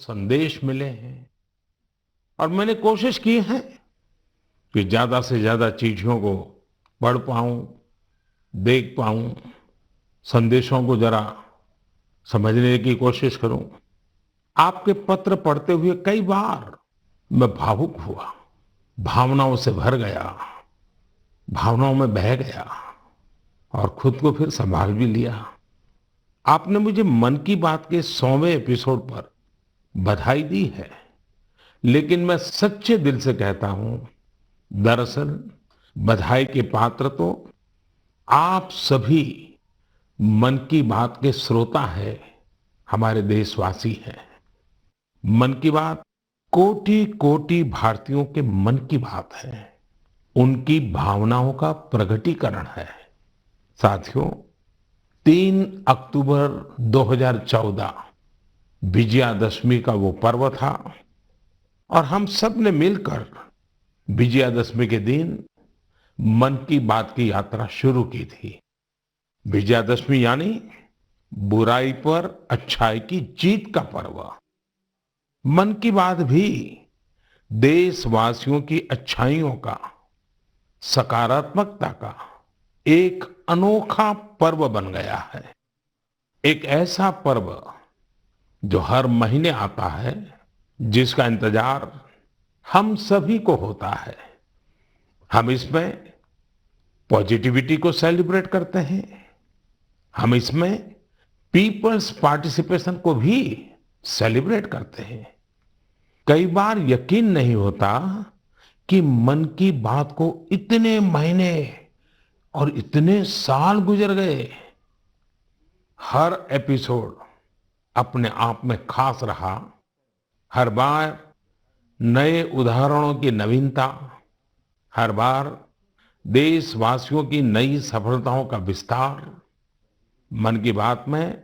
संदेश मिले हैं और मैंने कोशिश की है कि ज्यादा से ज्यादा चिट्ठियों को पढ़ पाऊं, देख पाऊं, संदेशों को जरा समझने की कोशिश करूं। आपके पत्र पढ़ते हुए कई बार मैं भावुक हुआ, भावनाओं से भर गया, भावनाओं में बह गया और खुद को फिर संभाल भी लिया। आपने मुझे मन की बात के 100वें एपिसोड पर बधाई दी है, लेकिन मैं सच्चे दिल से कहता हूं, दरअसल बधाई के पात्र तो आप सभी मन की बात के श्रोता है, हमारे देशवासी हैं। मन की बात कोटि कोटि भारतीयों के मन की बात है, उनकी भावनाओं का प्रकटीकरण है। साथियों, 3 अक्टूबर 2014 विजयादशमी का वो पर्व था और हम सब ने मिलकर विजयादशमी के दिन मन की बात की यात्रा शुरू की थी। विजयादशमी यानी बुराई पर अच्छाई की जीत का पर्व। मन की बात भी देशवासियों की अच्छाइयों का, सकारात्मकता का एक अनोखा पर्व बन गया है। एक ऐसा पर्व जो हर महीने आता है, जिसका इंतजार हम सभी को होता है। हम इसमें पॉजिटिविटी को सेलिब्रेट करते हैं, हम इसमें पीपल्स पार्टिसिपेशन को भी सेलिब्रेट करते हैं। कई बार यकीन नहीं होता कि मन की बात को इतने महीने और इतने साल गुजर गए। हर एपिसोड अपने आप में खास रहा। हर बार नए उदाहरणों की नवीनता, हर बार देशवासियों की नई सफलताओं का विस्तार। मन की बात में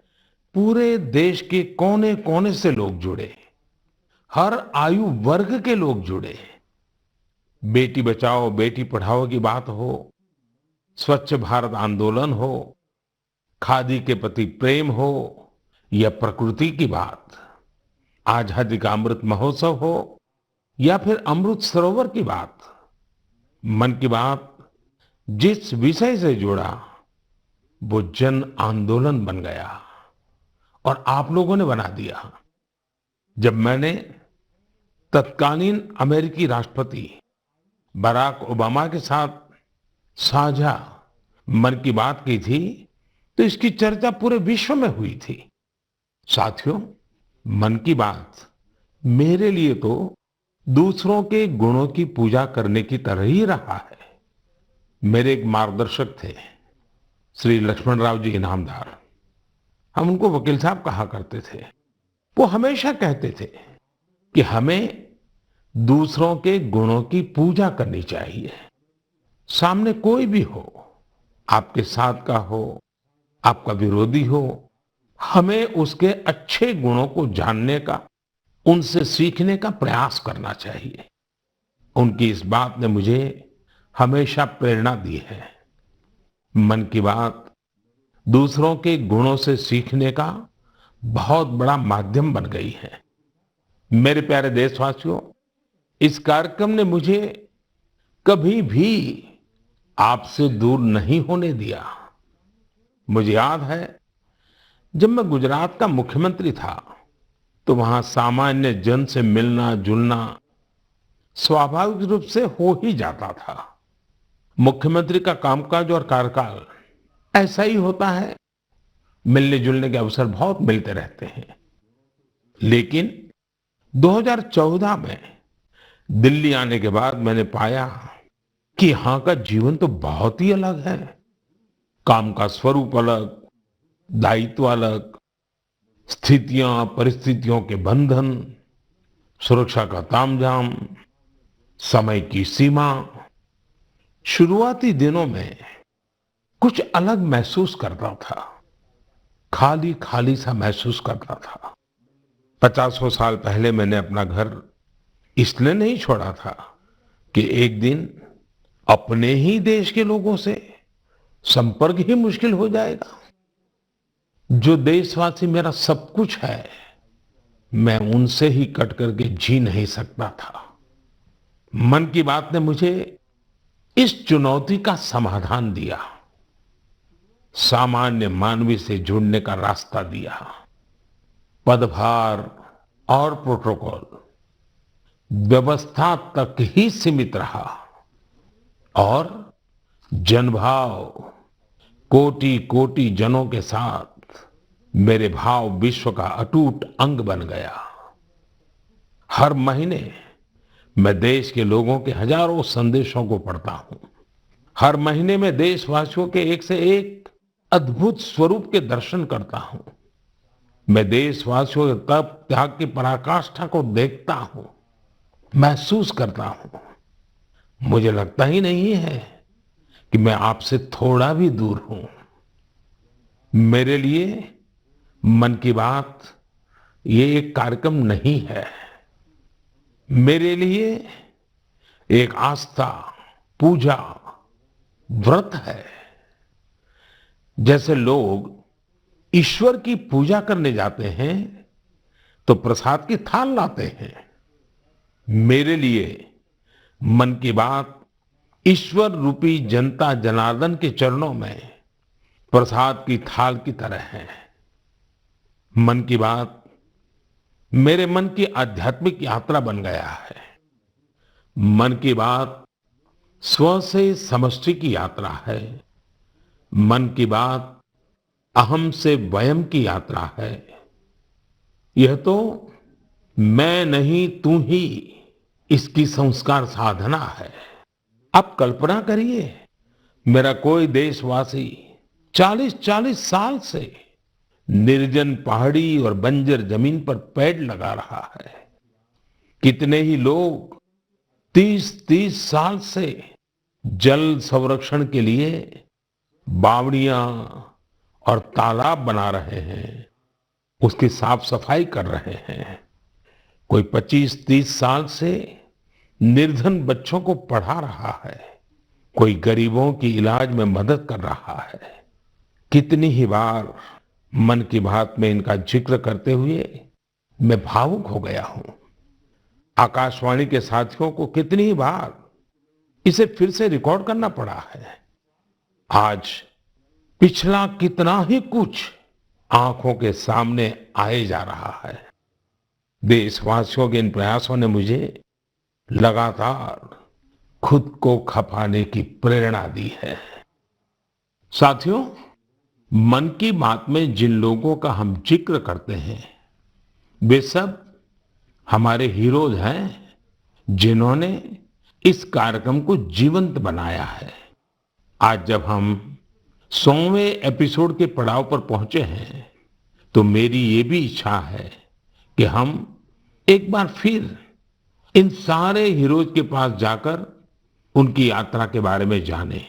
पूरे देश के कोने कोने से लोग जुड़े, हर आयु वर्ग के लोग जुड़े। बेटी बचाओ बेटी पढ़ाओ की बात हो, स्वच्छ भारत आंदोलन हो, खादी के प्रति प्रेम हो या प्रकृति की बात, आजादी का अमृत महोत्सव हो या फिर अमृत सरोवर की बात। मन की बात जिस विषय से जुड़ा वो जन आंदोलन बन गया और आप लोगों ने बना दिया। जब मैंने तत्कालीन अमेरिकी राष्ट्रपति बराक ओबामा के साथ साझा मन की बात की थी, तो इसकी चर्चा पूरे विश्व में हुई थी। साथियों, मन की बात मेरे लिए तो दूसरों के गुणों की पूजा करने की तरह ही रहा है। मेरे एक मार्गदर्शक थे, श्री लक्ष्मण राव जी इनामदार। हम उनको वकील साहब कहा करते थे। वो हमेशा कहते थे कि हमें दूसरों के गुणों की पूजा करनी चाहिए। सामने कोई भी हो, आपके साथ का हो, आपका विरोधी हो, हमें उसके अच्छे गुणों को जानने का, उनसे सीखने का प्रयास करना चाहिए। उनकी इस बात ने मुझे हमेशा प्रेरणा दी है। मन की बात दूसरों के गुणों से सीखने का बहुत बड़ा माध्यम बन गई है। मेरे प्यारे देशवासियों, इस कार्यक्रम ने मुझे कभी भी आपसे दूर नहीं होने दिया। मुझे याद है, जब मैं गुजरात का मुख्यमंत्री था तो वहां सामान्य जन से मिलना जुलना स्वाभाविक रूप से हो ही जाता था। मुख्यमंत्री का कामकाज और कार्यकाल ऐसा ही होता है, मिलने जुलने के अवसर बहुत मिलते रहते हैं। लेकिन 2014 में दिल्ली आने के बाद मैंने पाया कि यहां का जीवन तो बहुत ही अलग है। काम का स्वरूप अलग, दायित्व अलग, स्थितियां परिस्थितियों के बंधन, सुरक्षा का तामझाम, समय की सीमा। शुरुआती दिनों में कुछ अलग महसूस करता था, खाली खाली सा महसूस करता था। 50 साल पहले मैंने अपना घर इसलिए नहीं छोड़ा था कि एक दिन अपने ही देश के लोगों से संपर्क ही मुश्किल हो जाएगा। जो देशवासी मेरा सब कुछ है, मैं उनसे ही कट करके जी नहीं सकता था। मन की बात ने मुझे इस चुनौती का समाधान दिया, सामान्य मानवी से जुड़ने का रास्ता दिया। पदभार और प्रोटोकॉल व्यवस्था तक ही सीमित रहा और जनभाव कोटि कोटि जनों के साथ मेरे भाव विश्व का अटूट अंग बन गया। हर महीने मैं देश के लोगों के हजारों संदेशों को पढ़ता हूं। हर महीने में देशवासियों के एक से एक अद्भुत स्वरूप के दर्शन करता हूं। मैं देशवासियों के तप त्याग की पराकाष्ठा को देखता हूं, महसूस करता हूं। मुझे लगता ही नहीं है कि मैं आपसे थोड़ा भी दूर हूं। मेरे लिए मन की बात ये एक कार्यक्रम नहीं है। मेरे लिए एक आस्था, पूजा, व्रत है। जैसे लोग ईश्वर की पूजा करने जाते हैं तो प्रसाद की थाल लाते हैं, मेरे लिए मन की बात ईश्वर रूपी जनता जनार्दन के चरणों में प्रसाद की थाल की तरह है। मन की बात मेरे मन की आध्यात्मिक यात्रा बन गया है। मन की बात स्व से समष्टि की यात्रा है। मन की बात अहम से वयम की यात्रा है। यह तो मैं नहीं तू ही इसकी संस्कार साधना है। आप कल्पना करिए, मेरा कोई देशवासी 40-40 साल से निर्जन पहाड़ी और बंजर जमीन पर पेड़ लगा रहा है। कितने ही लोग 30-30 साल से जल संरक्षण के लिए बावड़ियां और तालाब बना रहे हैं, उसकी साफ सफाई कर रहे हैं। कोई 25-30 साल से निर्धन बच्चों को पढ़ा रहा है, कोई गरीबों की इलाज में मदद कर रहा है। कितनी ही बार मन की बात में इनका जिक्र करते हुए मैं भावुक हो गया हूं। आकाशवाणी के साथियों को कितनी ही बार इसे फिर से रिकॉर्ड करना पड़ा है। आज पिछला कितना ही कुछ आंखों के सामने आए जा रहा है। देशवासियों के इन प्रयासों ने मुझे लगातार खुद को खपाने की प्रेरणा दी है। साथियों, मन की बात में जिन लोगों का हम जिक्र करते हैं वे सब हमारे हीरोज हैं, जिन्होंने इस कार्यक्रम को जीवंत बनाया है। आज जब हम 100वें एपिसोड के पड़ाव पर पहुंचे हैं तो मेरी ये भी इच्छा है कि हम एक बार फिर इन सारे हीरोज के पास जाकर उनकी यात्रा के बारे में जानें।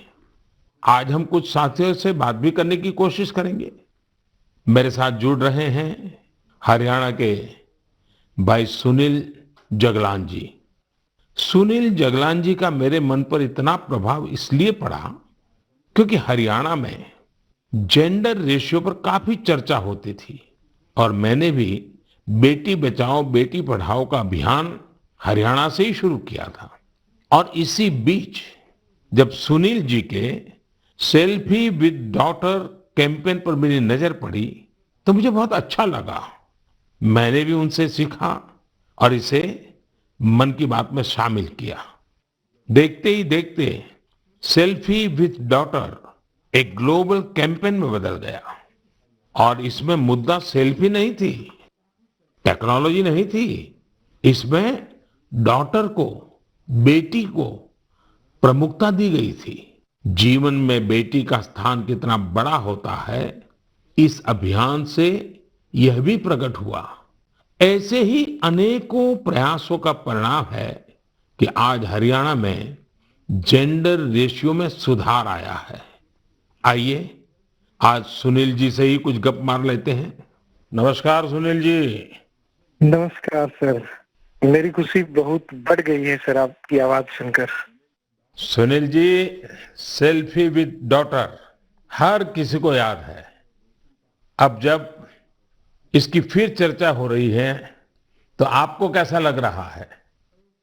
आज हम कुछ साथियों से बात भी करने की कोशिश करेंगे। मेरे साथ जुड़ रहे हैं हरियाणा के भाई सुनील जगलान जी। सुनील जगलान जी का मेरे मन पर इतना प्रभाव इसलिए पड़ा क्योंकि हरियाणा में जेंडर रेशियो पर काफी चर्चा होती थी और मैंने भी बेटी बचाओ बेटी पढ़ाओ का अभियान हरियाणा से ही शुरू किया था। और इसी बीच जब सुनील जी के सेल्फी विद डॉटर कैंपेन पर मेरी नजर पड़ी तो मुझे बहुत अच्छा लगा। मैंने भी उनसे सीखा और इसे मन की बात में शामिल किया। देखते ही देखते सेल्फी विद डॉटर एक ग्लोबल कैंपेन में बदल गया और इसमें मुद्दा सेल्फी नहीं थी, टेक्नोलॉजी नहीं थी। इसमें डॉटर को, बेटी को प्रमुखता दी गई थी। जीवन में बेटी का स्थान कितना बड़ा होता है, इस अभियान से यह भी प्रकट हुआ। ऐसे ही अनेकों प्रयासों का परिणाम है कि आज हरियाणा में जेंडर रेशियो में सुधार आया है। आइए आज सुनील जी से ही कुछ गप मार लेते हैं। नमस्कार सुनील जी। नमस्कार सर, मेरी खुशी बहुत बढ़ गई है सर आपकी आवाज सुनकर। Sunil ji, selfie with daughter हर किसी को याद है। अब जब इसकी फिर चर्चा हो रही है तो आपको कैसा लग रहा है?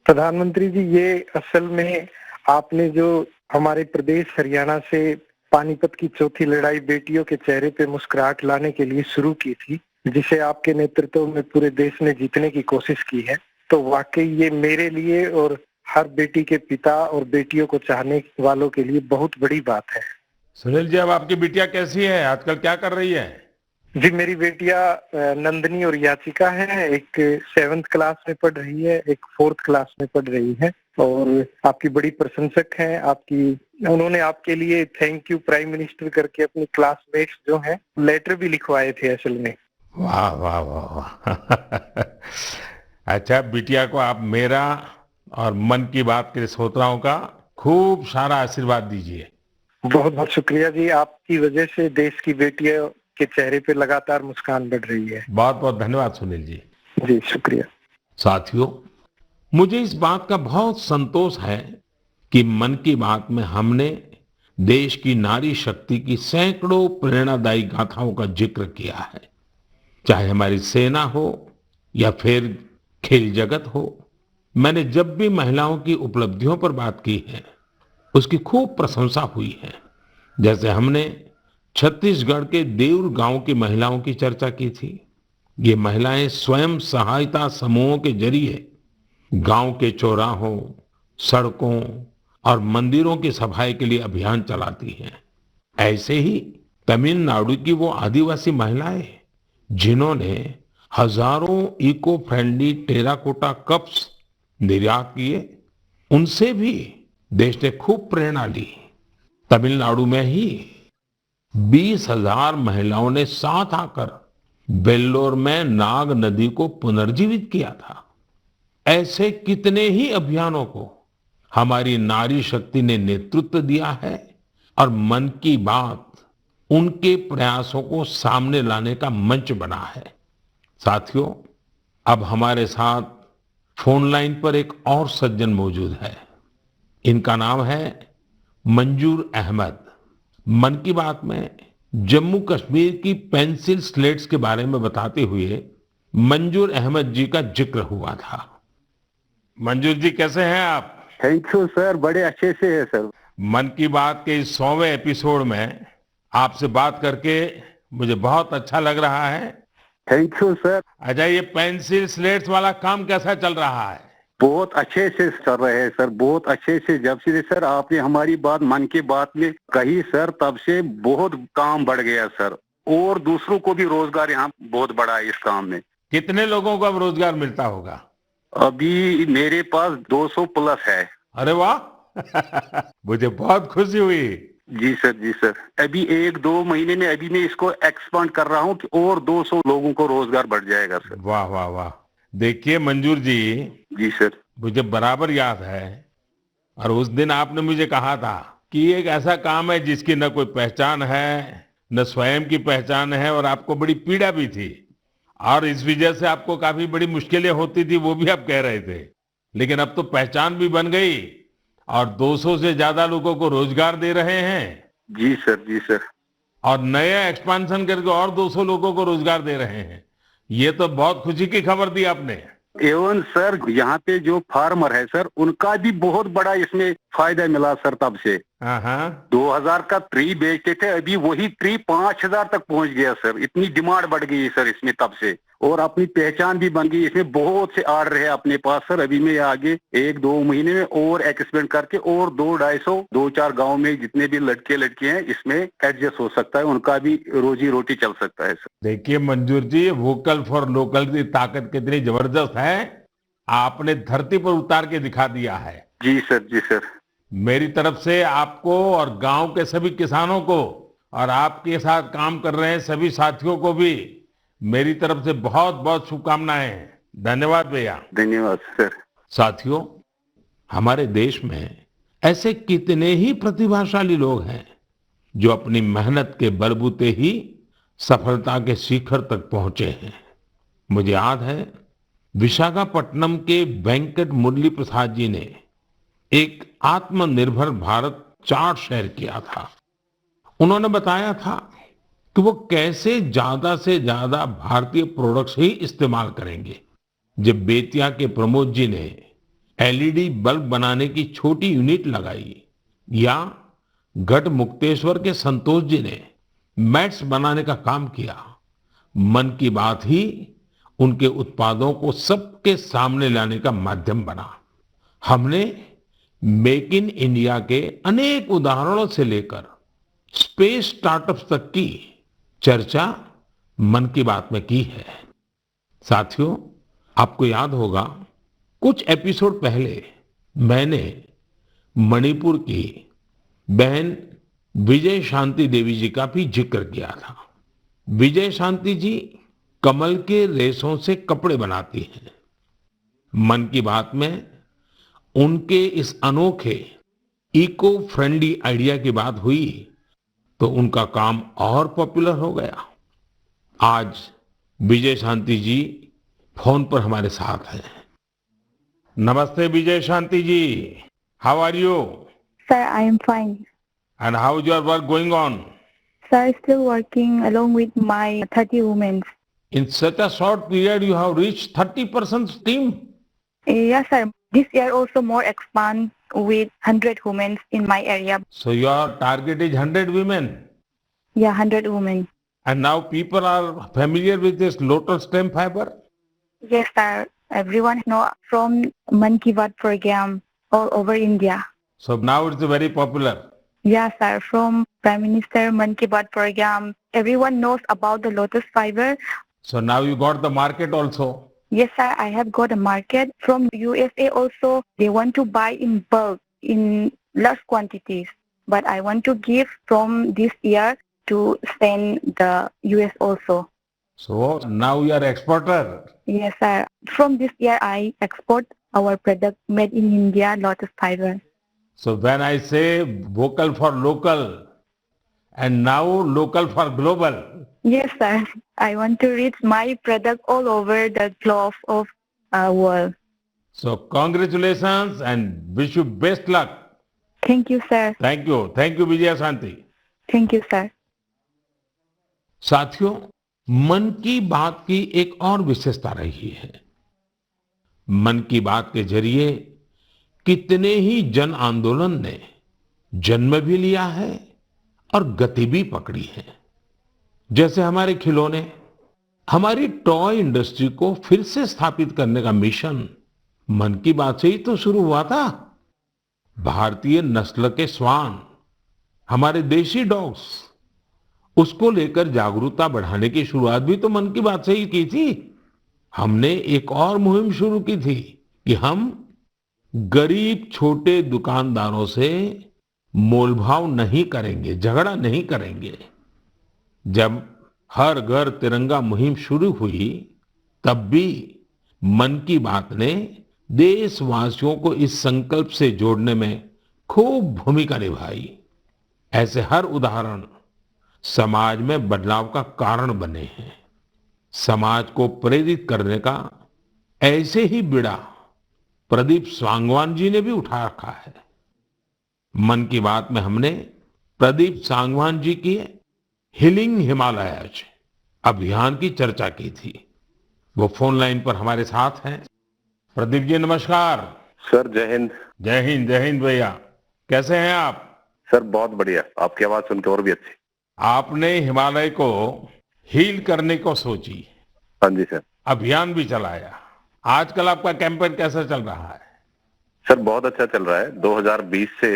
प्रधानमंत्री जी, ये असल में आपने जो हमारे प्रदेश हरियाणा से पानीपत की चौथी लड़ाई बेटियों के चेहरे पे मुस्कुराहट लाने के लिए शुरू की थी, जिसे आपके नेतृत्व में पूरे देश ने जीतने की कोशिश की है, तो वाकई ये मेरे लिए और हर बेटी के पिता और बेटियों को चाहने वालों के लिए बहुत बड़ी बात है। सुनील जी, अब आपकी बिटिया कैसी है? आजकल क्या कर रही है? जी, मेरी बेटियां नंदनी और याचिका है। एक 7th क्लास में पढ़ रही है, एक 4th क्लास में पढ़ रही है और आपकी बड़ी प्रशंसक हैं। आपकी उन्होंने आपके लिए थैंक यू प्राइम मिनिस्टर करके अपनी क्लासमेट्स जो हैं लेटर भी लिखवाए थे असल में। वाह वाह वाह वाह। अच्छा, बिटिया को आप मेरा और मन की बात के श्रोताओं का खूब सारा आशीर्वाद दीजिए। बहुत बहुत शुक्रिया जी, आपकी वजह से देश की बेटियों के चेहरे पे लगातार मुस्कान बढ़ रही है। बहुत बहुत धन्यवाद सुनील जी। जी शुक्रिया। साथियों, मुझे इस बात का बहुत संतोष है कि मन की बात में हमने देश की नारी शक्ति की सैकड़ों प्रेरणादायी गाथाओं का जिक्र किया है। चाहे हमारी सेना हो या फिर खेल जगत हो, मैंने जब भी महिलाओं की उपलब्धियों पर बात की है उसकी खूब प्रशंसा हुई है। जैसे हमने छत्तीसगढ़ के देउर गांव की महिलाओं की चर्चा की थी। ये महिलाएं स्वयं सहायता समूहों के जरिए गांव के चौराहों, सड़कों और मंदिरों की सफाई के लिए अभियान चलाती हैं। ऐसे ही तमिलनाडु की वो आदिवासी महिलाएं जिन्होंने हजारों इको फ्रेंडली टेराकोटा कप्स निर्यात किए, उनसे भी देश ने खूब प्रेरणा ली। तमिलनाडु में ही 20,000 महिलाओं ने साथ आकर वेल्लोर में नाग नदी को पुनर्जीवित किया था। ऐसे कितने ही अभियानों को हमारी नारी शक्ति ने नेतृत्व दिया है और मन की बात उनके प्रयासों को सामने लाने का मंच बना है। साथियों, अब हमारे साथ फोन लाइन पर एक और सज्जन मौजूद है। इनका नाम है मंजूर अहमद। मन की बात में जम्मू कश्मीर की पेंसिल स्लेट्स के बारे में बताते हुए मंजूर अहमद जी का जिक्र हुआ था। मंजूर जी, कैसे हैं आप? थैंक यू सर, बड़े अच्छे से है सर। मन की बात के इस 100वें एपिसोड में आपसे बात करके मुझे बहुत अच्छा लग रहा है। Thank you sir. अच्छा, ये पेंसिल स्लेट्स वाला काम कैसा चल रहा है? बहुत अच्छे से चल रहे हैं सर, बहुत अच्छे से। जब से सर आपने हमारी बात मन की बात में कही सर, तब से बहुत काम बढ़ गया सर, और दूसरों को भी रोजगार यहाँ बहुत बड़ा है इस काम में। कितने लोगों को अब रोजगार मिलता होगा? अभी मेरे पास 200 प्लस है। अरे वाह। मुझे बहुत खुशी हुई। जी सर, जी सर। अभी 1-2 महीने में अभी मैं इसको एक्सपांड कर रहा हूँ कि और 200 लोगों को रोजगार बढ़ जाएगा सर। वाह वाह वाह। देखिए मंजूर जी, जी सर। मुझे बराबर याद है, और उस दिन आपने मुझे कहा था कि ये एक ऐसा काम है जिसकी न कोई पहचान है, न स्वयं की पहचान है, और आपको बड़ी पीड़ा भी थी, और इस वजह से आपको काफी बड़ी मुश्किलें होती थी, वो भी आप कह रहे थे। लेकिन अब तो पहचान भी बन गई और 200 से ज्यादा लोगों को रोजगार दे रहे हैं। जी सर, जी सर। और नया एक्सपांशन करके और 200 लोगों को रोजगार दे रहे हैं। ये तो बहुत खुशी की खबर दी आपने। एवं सर, यहाँ पे जो फार्मर है सर, उनका भी बहुत बड़ा इसमें फायदा मिला सर। तब से 2000 का ट्री बेचते थे, अभी वही ट्री 5000 तक पहुंच गया सर। इतनी डिमांड बढ़ गई है सर इसमें तब से, और अपनी पहचान भी बन गई। इसमें बहुत से आर्डर है अपने पास सर। अभी मैं आगे 1-2 महीने में और एक्सपेंड करके और 200-250 2-4 गाँव में जितने भी लड़के लड़के हैं इसमें एडजस्ट हो सकता है, उनका भी रोजी रोटी चल सकता है सर। देखिए मंजूर जी, वोकल फॉर लोकल की ताकत कितनी जबरदस्त है, आपने धरती पर उतार के दिखा दिया है। जी सर, जी सर। मेरी तरफ से आपको और गांव के सभी किसानों को और आपके साथ काम कर रहे हैं सभी साथियों को भी मेरी तरफ से बहुत बहुत शुभकामनाएं। धन्यवाद भैया। धन्यवाद सर। साथियों, हमारे देश में ऐसे कितने ही प्रतिभाशाली लोग हैं जो अपनी मेहनत के बलबूते ही सफलता के शिखर तक पहुंचे हैं। मुझे याद है, विशाखापट्टनम के वेंकट मुरली प्रसाद जी ने एक आत्मनिर्भर भारत चार्ट शेयर किया था। उन्होंने बताया था कि वो कैसे ज्यादा से ज्यादा भारतीय प्रोडक्ट्स ही इस्तेमाल करेंगे। जब बेतिया के प्रमोद जी ने एलईडी बल्ब बनाने की छोटी यूनिट लगाई, या गढ़ मुक्तेश्वर के संतोष जी ने मैट्स बनाने का काम किया, मन की बात ही उनके उत्पादों को सबके सामने लाने का माध्यम बना। हमने मेक इन इंडिया के अनेक उदाहरणों से लेकर स्पेस स्टार्टअप्स तक की चर्चा मन की बात में की है। साथियों, आपको याद होगा, कुछ एपिसोड पहले मैंने मणिपुर की बहन विजय शांति देवी जी का भी जिक्र किया था। विजय शांति जी कमल के रेशों से कपड़े बनाती हैं। मन की बात में उनके इस अनोखे इको फ्रेंडली आइडिया की बात हुई तो उनका काम और पॉपुलर हो गया। आज विजय शांति जी फोन पर हमारे साथ हैं। नमस्ते Vijay Shanti ji, how are you? Sir, I am fine. And how is your work going on? Sir, still working along with my 30 women. In such a short period, you have reached 30% team. Yes, sir. This year also more expand with 100 women in my area. So your target is 100 women. Yeah, 100 women. And now people are familiar with this lotus stem fiber? Yes, sir. Everyone know from Man Ki Baat program all over India. So now it's very popular. Yes, sir. From Prime Minister Man Ki Baat program, everyone knows about the lotus fiber. So now you got the market also. Yes, sir. I have got a market from USA also. They want to buy in bulk, in large quantities. But I want to give from this year to send the US also. So now you are exporter. Yes, sir. From this year, I export our product made in India, lotus fiber. So when I say vocal for local and now local for global. Yes, sir. I want to reach my product all over the globe of world. So congratulations and wish you best luck. Thank you, sir. Thank you. Thank you, Vijaya Shanti. Thank you, sir. साथियों, मन की बात की एक और विशेषता रही है। मन की बात के जरिए कितने ही जन आंदोलन ने जन्म भी लिया है और गति भी पकड़ी है। जैसे हमारे खिलौने, हमारी टॉय इंडस्ट्री को फिर से स्थापित करने का मिशन मन की बात से ही तो शुरू हुआ था। भारतीय नस्ल के श्वान, हमारे देशी डॉग्स, उसको लेकर जागरूकता बढ़ाने की शुरुआत भी तो मन की बात से ही की थी। हमने एक और मुहिम शुरू की थी कि हम गरीब छोटे दुकानदारों से मोलभाव नहीं करेंगे, झगड़ा नहीं करेंगे। जब हर घर तिरंगा मुहिम शुरू हुई, तब भी मन की बात ने देशवासियों को इस संकल्प से जोड़ने में खूब भूमिका निभाई। ऐसे हर उदाहरण समाज में बदलाव का कारण बने हैं। समाज को प्रेरित करने का ऐसे ही बीड़ा प्रदीप सांगवान जी ने भी उठा रखा है। मन की बात में हमने प्रदीप सांगवान जी की हीलिंग हिमालयज अभियान की चर्चा की थी। वो फोन लाइन पर हमारे साथ हैं। प्रदीप जी नमस्कार। सर जय हिंद। जय हिंद, जय हिंद भैया। कैसे हैं आप? सर बहुत बढ़िया, आपकी आवाज सुनकर और भी अच्छी। आपने हिमालय को हील करने को सोची। हाँ जी सर। अभियान भी चलाया। आजकल आपका कैंपेन कैसा चल रहा है? सर बहुत अच्छा चल रहा है। 2020 से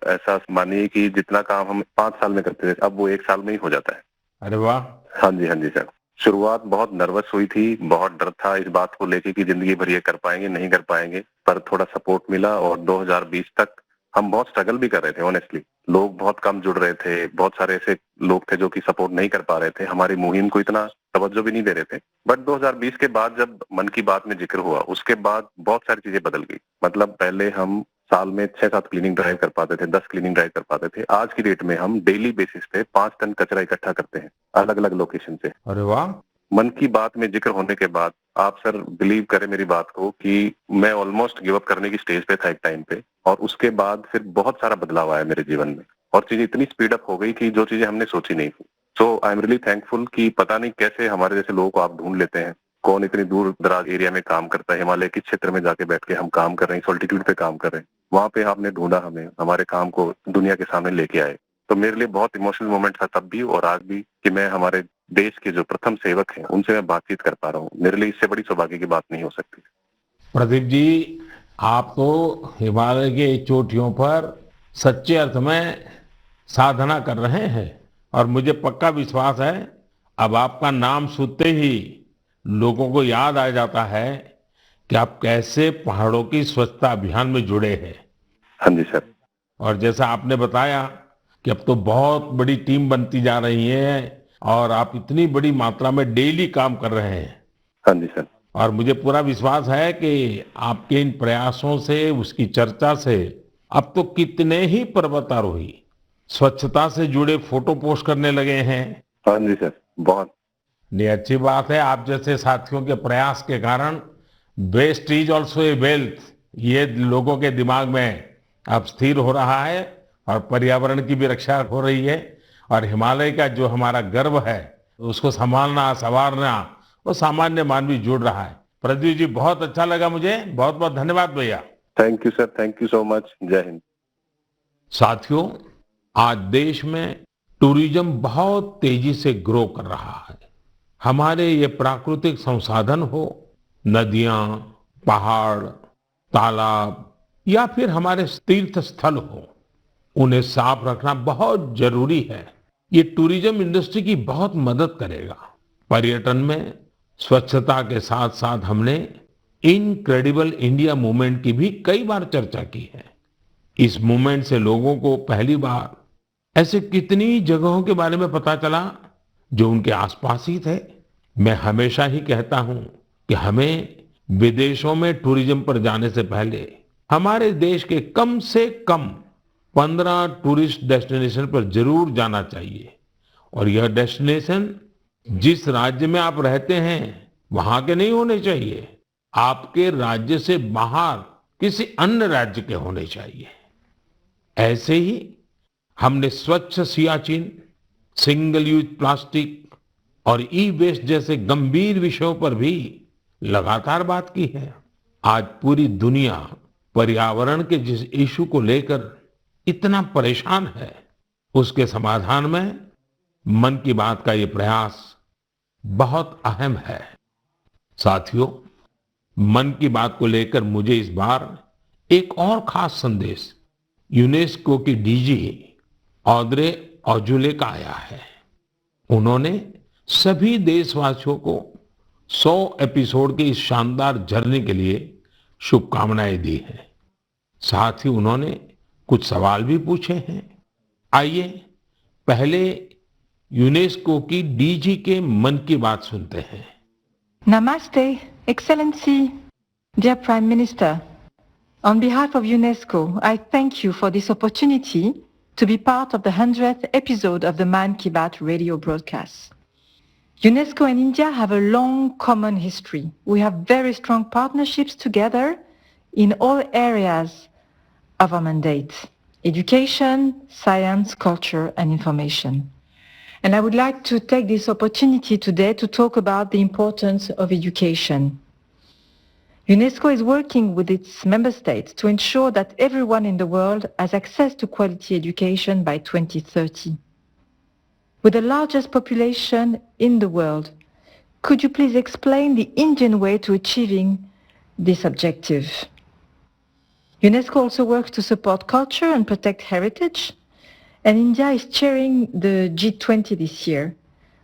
ऐसा मानिए कि जितना काम हम 5 साल में करते थे, अब वो 1 साल में ही हो जाता है। अरे वाह। हाँ जी सर। शुरुआत बहुत नर्वस हुई थी, बहुत डर था इस बात को लेके कि जिंदगी भर ये कर पाएंगे नहीं कर पाएंगे, पर थोड़ा सपोर्ट मिला और 2020 तक हम बहुत स्ट्रगल भी कर रहे थे। ऑनेस्टली लोग बहुत कम जुड़ रहे थे, बहुत सारे ऐसे लोग थे जो कि सपोर्ट नहीं कर पा रहे थे, हमारी मुहिम को इतना तवज्जो भी नहीं दे रहे थे। बट 2020 के बाद जब मन की बात में जिक्र हुआ, उसके बाद बहुत सारी चीजें बदल गई। मतलब पहले हम साल में 6-7 क्लीनिंग ड्राइव कर पाते थे, 10 क्लीनिंग ड्राइव कर पाते थे। आज की डेट में हम डेली बेसिस पे 5 टन कचरा इकट्ठा करते हैं अलग अलग लोकेशन से। अरे वाह। मन की बात में जिक्र होने के बाद आप सर बिलीव करें मेरी बात को कि मैं ऑलमोस्ट गिव अप करने की स्टेज पे था एक टाइम पे, और उसके बाद फिर बहुत सारा बदलाव आया मेरे जीवन में और चीजें इतनी स्पीड अप हो गई कि जो चीजें हमने सोची नहीं थी। सो आई एम रियली थैंकफुल कि पता नहीं कैसे हमारे जैसे लोगों को आप ढूंढ लेते हैं कौन इतनी दूर दराज एरिया में काम करता है, हिमालय के क्षेत्र में जाके बैठ के हम काम कर रहे हैं, सॉल्टिट्यूड पे काम कर रहे हैं, वहां पे आपने ढूंढा हमें, हमारे काम को दुनिया के सामने लेके आए। तो मेरे लिए बहुत इमोशनल मोमेंट था तब भी और आज भी कि मैं हमारे देश के जो प्रथम सेवक हैं उनसे मैं बातचीत कर पा रहा हूँ। मेरे लिए इससे बड़ी सौभाग्य की बात नहीं हो सकती। प्रदीप जी, आप तो हिमालय के चोटियों पर सच्चे अर्थ में साधना कर रहे हैं और मुझे पक्का विश्वास है अब आपका नाम सुनते ही लोगों को याद आ जाता है कि आप कैसे पहाड़ों की स्वच्छता अभियान में जुड़े हैं। हाँ जी सर। और जैसा आपने बताया कि अब तो बहुत बड़ी टीम बनती जा रही है और आप इतनी बड़ी मात्रा में डेली काम कर रहे हैं। हाँ जी सर। और मुझे पूरा विश्वास है कि आपके इन प्रयासों से, उसकी चर्चा से अब तो कितने ही पर्वतारोही स्वच्छता से जुड़े फोटो पोस्ट करने लगे हैं। हाँ जी सर, बहुत। ये अच्छी बात है। आप जैसे साथियों के प्रयास के कारण waste is also a wealth, ये लोगों के दिमाग में अब स्थिर हो रहा है और पर्यावरण की भी रक्षा हो रही है और हिमालय का जो हमारा गर्व है उसको संभालना, संवारना वो सामान्य मानवी जुड़ रहा है। प्रदीप जी, बहुत अच्छा लगा मुझे। बहुत बहुत धन्यवाद भैया। Thank you sir, thank you so much. जय हिंद। साथियों, आज देश में टूरिज्म बहुत तेजी से ग्रो कर रहा है। हमारे ये प्राकृतिक संसाधन हो, नदियां, पहाड़, तालाब या फिर हमारे तीर्थ स्थल हो, उन्हें साफ रखना बहुत जरूरी है। ये टूरिज्म इंडस्ट्री की बहुत मदद करेगा। पर्यटन में स्वच्छता के साथ साथ हमने इनक्रेडिबल इंडिया मूवमेंट की भी कई बार चर्चा की है। इस मूवमेंट से लोगों को पहली बार ऐसे कितनी जगहों के बारे में पता चला जो उनके आसपास ही थे। मैं हमेशा ही कहता हूं कि हमें विदेशों में टूरिज्म पर जाने से पहले हमारे देश के कम से कम 15 टूरिस्ट डेस्टिनेशन पर जरूर जाना चाहिए। और यह डेस्टिनेशन जिस राज्य में आप रहते हैं वहां के नहीं होने चाहिए, आपके राज्य से बाहर किसी अन्य राज्य के होने चाहिए। ऐसे ही हमने स्वच्छ सियाचिन, सिंगल यूज प्लास्टिक और ई वेस्ट जैसे गंभीर विषयों पर भी लगातार बात की है। आज पूरी दुनिया पर्यावरण के जिस इशू को लेकर इतना परेशान है, उसके समाधान में मन की बात का ये प्रयास बहुत अहम है। साथियों, मन की बात को लेकर मुझे इस बार एक और खास संदेश यूनेस्को की डीजी ऑद्रे ऑजुले का आया है। उन्होंने सभी देशवासियों को 100 एपिसोड के इस शानदार जर्नी के लिए शुभकामनाएं दी हैं। साथ ही उन्होंने कुछ सवाल भी पूछे हैं। आइए पहले यूनेस्को की डीजी के मन की बात सुनते हैं। Namaste, Excellency, dear Prime Minister. On behalf of UNESCO, I thank you for this opportunity to be part of the 100th episode of the Man Ki Baat radio broadcast. UNESCO and India have a long common history. We have very strong partnerships together in all areas of our mandate: education, science, culture, and information. And I would like to take this opportunity today to talk about the importance of education. UNESCO is working with its member states to ensure that everyone in the world has access to quality education by 2030. With the largest population in the world, could you please explain the Indian way to achieving this objective? UNESCO also works to support culture and protect heritage, and India is chairing the G20 this year.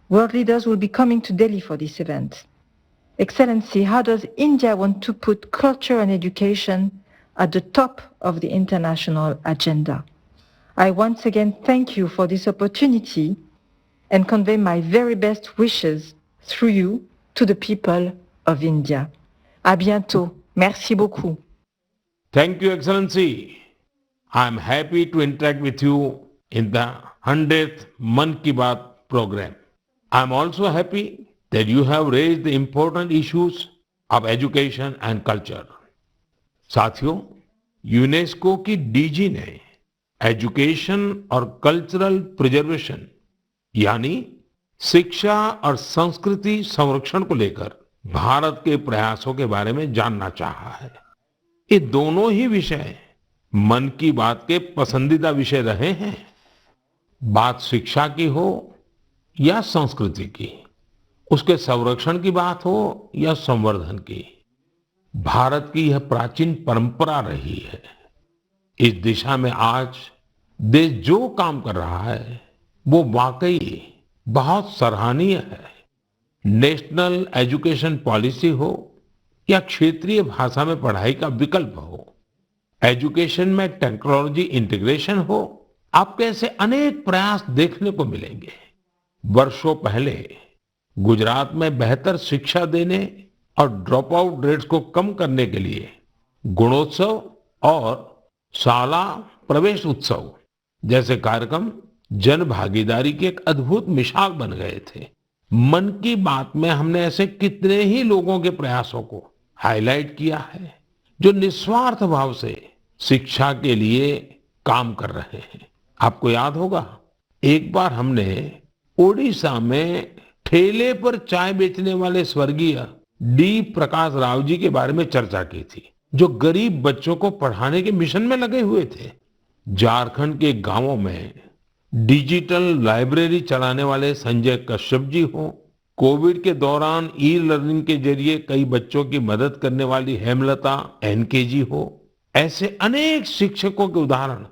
World leaders will be coming to Delhi for this event. Excellency, how does India want to put culture and education at the top of the international agenda? I once again thank you for this opportunity and convey my very best wishes through you to the people of India. À bientôt. Merci beaucoup. Thank you, Excellency. I'm happy to interact with you in the 100th Man Ki Baat program. I'm also happy that you have raised the important issues of education and culture. साथियों, UNESCO की DG ने education और cultural preservation यानी शिक्षा और संस्कृति संरक्षण को लेकर भारत के प्रयासों के बारे में जानना चाहा है। ये दोनों ही विषय मन की बात के पसंदीदा विषय रहे हैं। बात शिक्षा की हो या संस्कृति की, उसके संरक्षण की बात हो या संवर्धन की, भारत की यह प्राचीन परंपरा रही है। इस दिशा में आज देश जो काम कर रहा है वो वाकई बहुत सराहनीय है। नेशनल एजुकेशन पॉलिसी हो या क्षेत्रीय भाषा में पढ़ाई का विकल्प हो, एजुकेशन में टेक्नोलॉजी इंटीग्रेशन हो, आपको ऐसे अनेक प्रयास देखने को मिलेंगे। वर्षों पहले गुजरात में बेहतर शिक्षा देने और ड्रॉप आउट रेट्स को कम करने के लिए गुणोत्सव और शाला प्रवेश उत्सव जैसे कार्यक्रम जन भागीदारी की एक अद्भुत मिसाल बन गए थे। मन की बात में हमने ऐसे कितने ही लोगों के प्रयासों को हाईलाइट किया है जो निस्वार्थ भाव से शिक्षा के लिए काम कर रहे हैं। आपको याद होगा, एक बार हमने ओडिशा में ठेले पर चाय बेचने वाले स्वर्गीय डी प्रकाश राव जी के बारे में चर्चा की थी, जो गरीब बच्चों को पढ़ाने के मिशन में लगे हुए थे। झारखंड के गांवों में डिजिटल लाइब्रेरी चलाने वाले संजय कश्यप जी हो, कोविड के दौरान ई लर्निंग के जरिए कई बच्चों की मदद करने वाली हेमलता एनके जी हो, ऐसे अनेक शिक्षकों के उदाहरण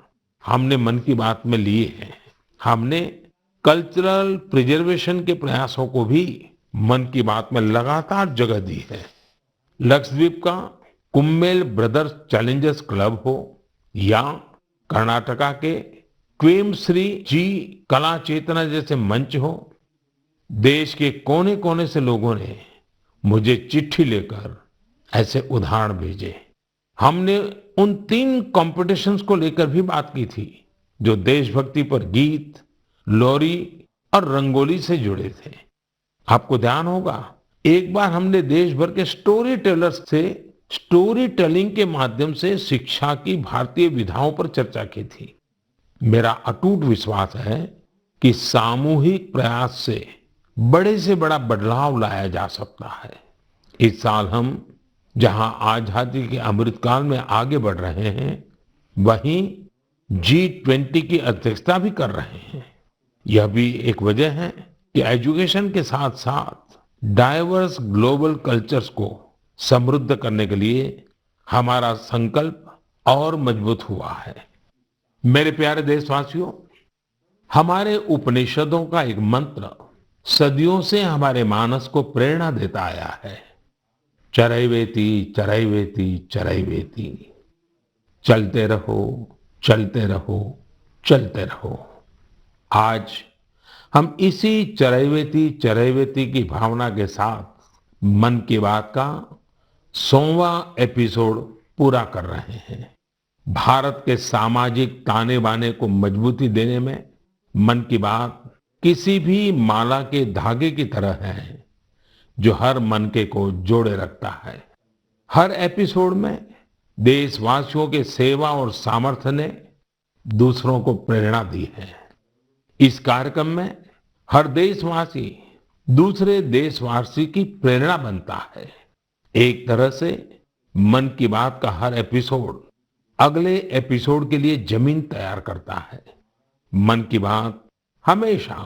हमने मन की बात में लिए हैं। हमने कल्चरल प्रिजर्वेशन के प्रयासों को भी मन की बात में लगातार जगह दी है। लक्षद्वीप का कुम्मेल ब्रदर्स चैलेंजर्स क्लब हो या कर्नाटका के क्वेमश्री जी कला चेतना जैसे मंच हो, देश के कोने कोने से लोगों ने मुझे चिट्ठी लेकर ऐसे उदाहरण भेजे। हमने उन 3 कॉम्पिटिशन्स को लेकर भी बात की थी जो देशभक्ति पर गीत, लोरी और रंगोली से जुड़े थे। आपको ध्यान होगा, एक बार हमने देश भर के स्टोरी टेलर्स से स्टोरी टेलिंग के माध्यम से शिक्षा की भारतीय विधाओं पर चर्चा की थी। मेरा अटूट विश्वास है कि सामूहिक प्रयास से बड़ा बदलाव लाया जा सकता है। इस साल हम जहां आजादी के अमृतकाल में आगे बढ़ रहे हैं, वहीं G20 की अध्यक्षता भी कर रहे हैं। यह भी एक वजह है कि एजुकेशन के साथ साथ डाइवर्स ग्लोबल कल्चर्स को समृद्ध करने के लिए हमारा संकल्प और मजबूत हुआ है। मेरे प्यारे देशवासियों, हमारे उपनिषदों का एक मंत्र सदियों से हमारे मानस को प्रेरणा देता आया है, चरैवेति चरैवेति चरैवेति, चलते रहो चलते रहो चलते रहो। आज हम इसी चरैवेति चरैवेति की भावना के साथ मन की बात का 100वां एपिसोड पूरा कर रहे हैं। भारत के सामाजिक ताने बाने को मजबूती देने में मन की बात किसी भी माला के धागे की तरह है जो हर मनके को जोड़े रखता है। हर एपिसोड में देशवासियों के सेवा और सामर्थ्य ने दूसरों को प्रेरणा दी है। इस कार्यक्रम में हर देशवासी दूसरे देशवासी की प्रेरणा बनता है। एक तरह से मन की बात का हर एपिसोड अगले एपिसोड के लिए जमीन तैयार करता है। मन की बात हमेशा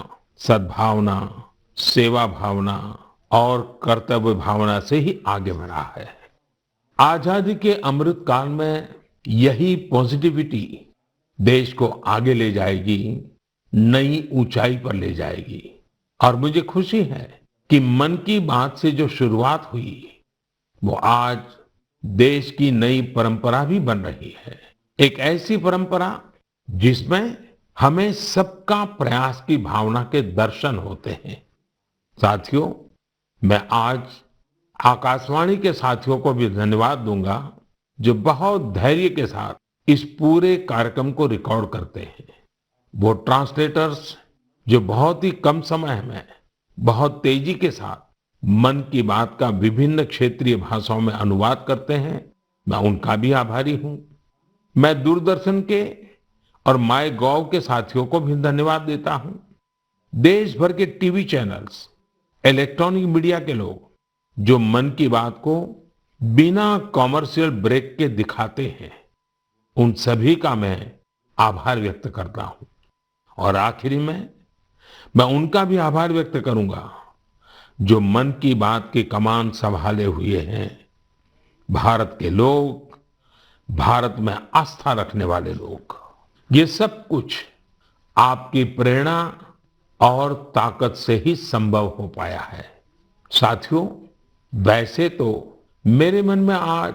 सद्भावना, सेवा भावना और कर्तव्य भावना से ही आगे बढ़ा है। आजादी के अमृत काल में यही पॉजिटिविटी देश को आगे ले जाएगी, नई ऊंचाई पर ले जाएगी। और मुझे खुशी है कि मन की बात से जो शुरुआत हुई वो आज देश की नई परंपरा भी बन रही है। एक ऐसी परंपरा जिसमें हमें सबका प्रयास की भावना के दर्शन होते हैं। साथियों, मैं आज आकाशवाणी के साथियों को भी धन्यवाद दूंगा जो बहुत धैर्य के साथ इस पूरे कार्यक्रम को रिकॉर्ड करते हैं। वो ट्रांसलेटर्स जो बहुत ही कम समय में बहुत तेजी के साथ मन की बात का विभिन्न क्षेत्रीय भाषाओं में अनुवाद करते हैं, मैं उनका भी आभारी हूं। मैं दूरदर्शन के और माय गॉव के साथियों को भी धन्यवाद देता हूं। देश भर के टीवी चैनल्स, इलेक्ट्रॉनिक मीडिया के लोग जो मन की बात को बिना कॉमर्शियल ब्रेक के दिखाते हैं, उन सभी का मैं आभार व्यक्त करता हूं। और आखिरी में मैं उनका भी आभार व्यक्त करूंगा जो मन की बात की कमान संभाले हुए हैं, भारत के लोग, भारत में आस्था रखने वाले लोग। ये सब कुछ आपकी प्रेरणा और ताकत से ही संभव हो पाया है। साथियों, वैसे तो मेरे मन में आज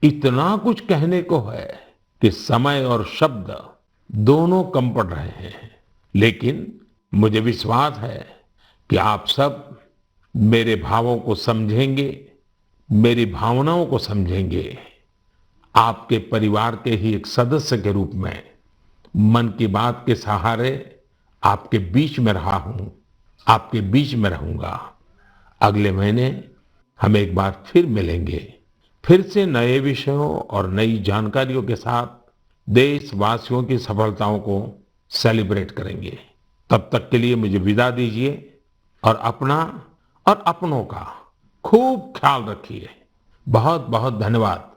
इतना कुछ कहने को है कि समय और शब्द दोनों कम पड़ रहे हैं, लेकिन मुझे विश्वास है कि आप सब मेरे भावों को समझेंगे, मेरी भावनाओं को समझेंगे। आपके परिवार के ही एक सदस्य के रूप में मन की बात के सहारे आपके बीच में रहा हूं, आपके बीच में रहूंगा। अगले महीने हम एक बार फिर मिलेंगे, फिर से नए विषयों और नई जानकारियों के साथ देशवासियों की सफलताओं को सेलिब्रेट करेंगे। तब तक के लिए मुझे विदा दीजिए और अपना और अपनों का खूब ख्याल रखिए। बहुत बहुत धन्यवाद।